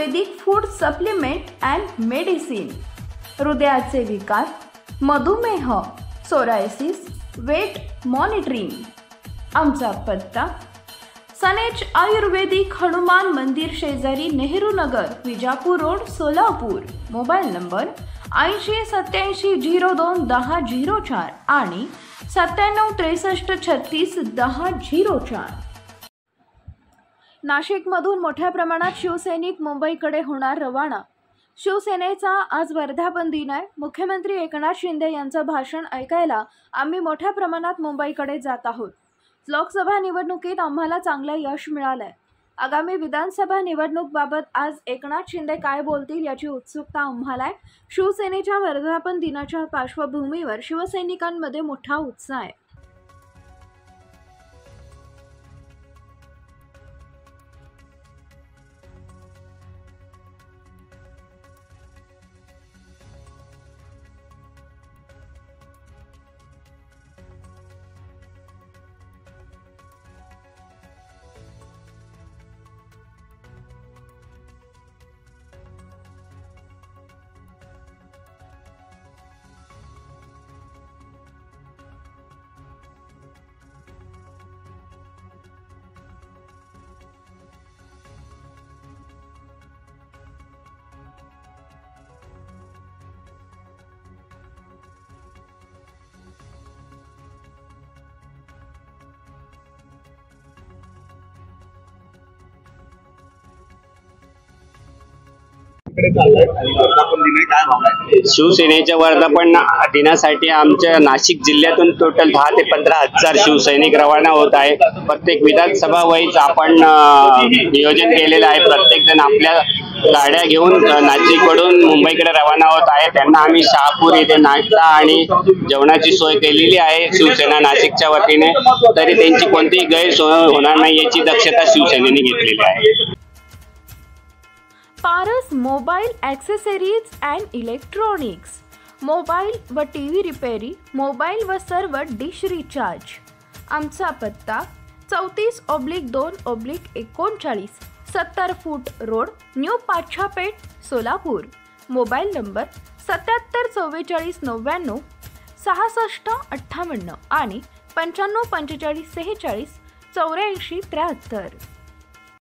Ayurvedic food supplement and medicine, हृदयाचे विकार, मधुमेह, सोरायसिस, वेट मॉनिटरिंग। आमचा पत्ता सनेज आयुर्वेदिक हनुमान मंदिर शेजारी Nehru Nagar, Vijapur road, Solapur. Mobile number 8087021004 आणि 9763361004। नाशिकमधून मोठ्या प्रमाणात शिवसैनिक मुंबईकडे होणार रवाना। शिवसेनेचा आज वर्धापन दिन आहे। मुख्यमंत्री एकनाथ शिंदे यांचं भाषण ऐकायला आम्ही मोठ्या प्रमाणात मुंबईकडे जात आहोत। लोकसभा निवडणुकीत आम्हाला चांगलं यश मिळालंय। आगामी विधानसभा निवडणूकबाबत आज एकनाथ शिंदे काय बोलतील याची उत्सुकता आम्हाला आहे। शिवसेनेच्या वर्धापन दिनाच्या पार्श्वभूमीवर शिवसैनिकांमध्ये मोठा उत्साह आहे। शिवसेनेच्या वर्धापन दिनासाठी आमच्या नाशिक जिल्ह्यातून टोटल 10 ते 15 हजार शिवसैनिक रवाना होत आहे। प्रत्येक विधानसभा वाईज आपण नियोजन केलेलं आहे। प्रत्येक जण आपल्या गाड्या घेऊन नाशिककडून मुंबईकडे रवाना होत आहे। त्यांना आम्ही शहापूर येथे नाश्ता आणि जेवणाची सोय केलेली आहे शिवसेना नाशिकच्या वतीने। तरी त्यांची कोणतीही गैरसोय होणार नाही याची दक्षता शिवसेनेने घेतलेली आहे। Paras mobile accessories and electronics, mobile व टीव्ही रिपेरी, मोबाईल व सर्व डिश रिचार्ज। आमचा पत्ता 34/2/39 70 फूट road, new Pachhapeth, Solapur. Mobile number 774499 6658 आणि 954546 8473।